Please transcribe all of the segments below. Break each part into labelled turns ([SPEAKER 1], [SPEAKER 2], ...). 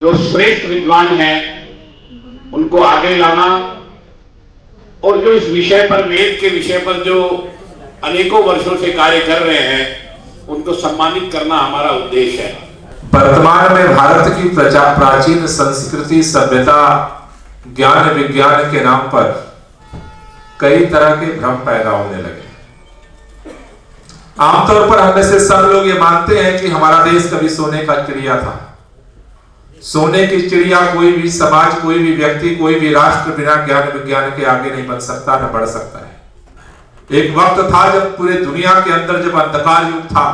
[SPEAKER 1] जो श्रेष्ठ विद्वान हैं उनको आगे लाना और जो इस विषय पर, वेद के विषय पर जो अनेकों वर्षों से कार्य कर रहे हैं उनको सम्मानित करना हमारा उद्देश्य है।
[SPEAKER 2] वर्तमान में भारत की प्राचीन संस्कृति, सभ्यता, ज्ञान विज्ञान के नाम पर कई तरह के भ्रम पैदा होने लगे। आमतौर पर हम में से सब लोग ये मानते हैं कि हमारा देश कभी सोने का चिड़िया था। सोने की चिड़िया कोई भी समाज, कोई भी व्यक्ति, कोई भी राष्ट्र बिना ज्ञान विज्ञान के आगे नहीं बन सकता, न बढ़ सकता है। एक वक्त था जब पूरे दुनिया के अंदर जब अंधकार युग था,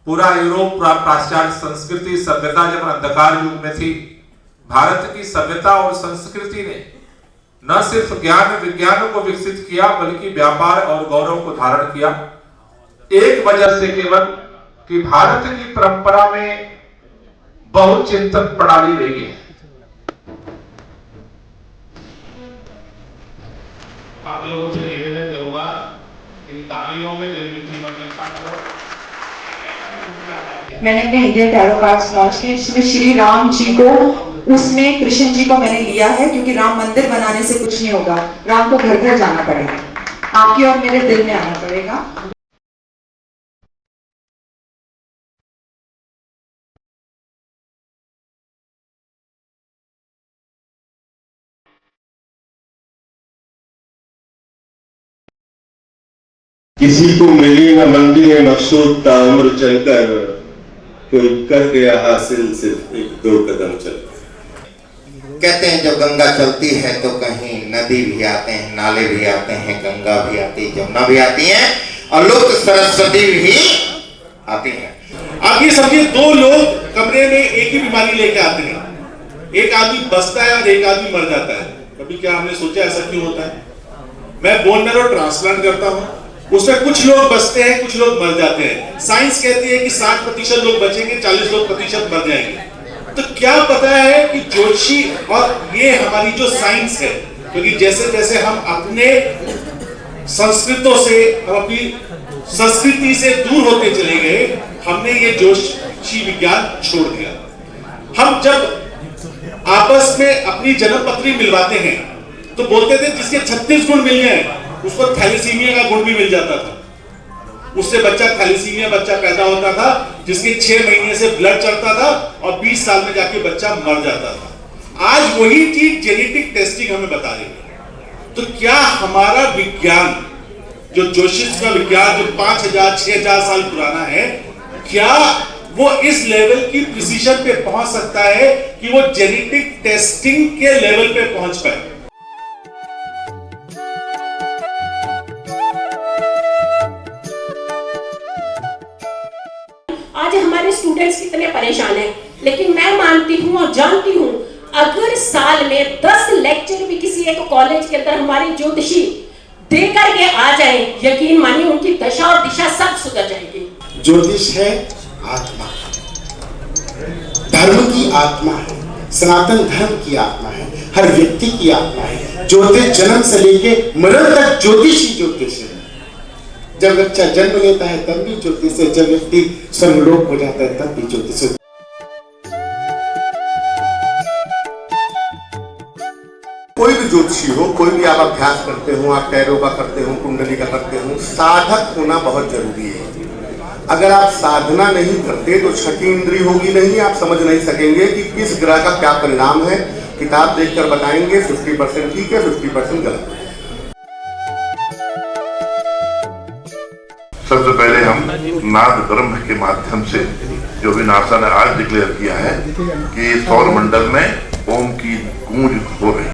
[SPEAKER 2] पूरा यूरोप, पाश्चात्य संस्कृति सभ्यता जब अंधकार युग में थी, भारत की सभ्यता और संस्कृति ने न सिर्फ ज्ञान विज्ञान को विकसित किया बल्कि व्यापार और गौरव को धारण किया। एक वजह से केवल कि भारत की परंपरा में बहुचिंतन प्रणाली रही है।
[SPEAKER 1] आप लोगों से निवेदन करूंगा इन तालियों में
[SPEAKER 3] मैंने अपने इंडियन टैरो कार्ड्स लॉन्च किए, इसमें श्री राम जी को, उसमें कृष्ण जी को मैंने लिया है, क्योंकि राम मंदिर बनाने से कुछ नहीं होगा, राम को घर घर जाना पड़ेगा, आपके और मेरे दिल में आना पड़ेगा।
[SPEAKER 4] किसी को मिली न मंदी है मकसूद ताउम्र चलकर, कोई कर गया हासिल सिर्फ एक दो कदम चलकर।
[SPEAKER 5] कहते हैं जब गंगा चलती है तो कहीं नदी भी आते हैं, नाले भी आते हैं, गंगा भी आती है, जमुना भी आती है और लोग सरस्वती भी आती है।
[SPEAKER 6] आप ये समझिए, दो लोग कमरे में एक ही बीमारी लेके आते हैं, एक आदमी बचता है और एक आदमी मर जाता है। कभी क्या हमने सोचा ऐसा क्यों होता है? मैं बोन मैरो ट्रांसप्लांट करता हूँ, उसमें कुछ लोग बचते हैं, कुछ लोग मर जाते हैं। साइंस कहती है कि 60% लोग बचेंगे, 40% मर जाएंगे। तो क्या पता है कि ज्योतिषी और ये हमारी जो साइंस है, क्योंकि जैसे जैसे हम अपने संस्कृतों से, हम अपनी संस्कृति से दूर होते चले गए, हमने ये ज्योतिषी विज्ञान छोड़ दिया। हम जब आपस में अपनी जन्म पत्री मिलवाते हैं तो बोलते थे जिसके 36 गुण मिल गए उसको थैलेसीमिया का गुण भी मिल जाता था। उससे बच्चा थैलेसीमिया बच्चा पैदा होता था, जिसके 6 महीने से ब्लड चढ़ता था और 20 साल में जाके बच्चा मर जाता था। आज वही चीज जेनेटिक टेस्टिंग हमें बता रही है। तो क्या हमारा विज्ञान, जो ज्योतिष का विज्ञान जो 5000-6000 साल पुराना है, क्या वो इस लेवल की प्रिसीजन पे पहुंच सकता है कि वो जेनेटिक टेस्टिंग के लेवल पे पहुंच पाए?
[SPEAKER 7] आज हमारे स्टूडेंट्स कितने परेशान हैं, लेकिन मैं मानती हूँ और जानती हूँ, अगर साल में 10 लेक्चर भी किसी एक कॉलेज के अंदर हमारे ज्योतिषी दे करके आ जाए, यकीन मानिए उनकी दशा और दिशा सब सुधर जाएगी।
[SPEAKER 8] ज्योतिष है आत्मा, धर्म की आत्मा है, सनातन धर्म की आत्मा है, हर व्यक्ति की आत्मा है। ज्योतिष जन्म से लेके मरण तक ज्योतिष ही ज्योतिष है। जब बच्चा जन्म लेता है तब भी ज्योतिष है, जब व्यक्ति स्वर्गलोक हो जाता है तब भी ज्योतिष है। कोई भी ज्योतिषी हो, कोई भी आप अभ्यास करते हो, आप टैरो का करते हो, कुंडली का करते हो, साधक होना बहुत जरूरी है। अगर आप साधना नहीं करते तो छठी इंद्री होगी नहीं, आप समझ नहीं सकेंगे कि किस ग्रह का क्या परिणाम है। किताब देखकर बताएंगे, 50% ठीक है, 50% गलत है।
[SPEAKER 9] सबसे पहले हम नाद ब्रह्म के माध्यम से, जो भी नासा ने आज डिक्लेयर किया है कि सौर मंडल में ओम की गूंज हो रही है।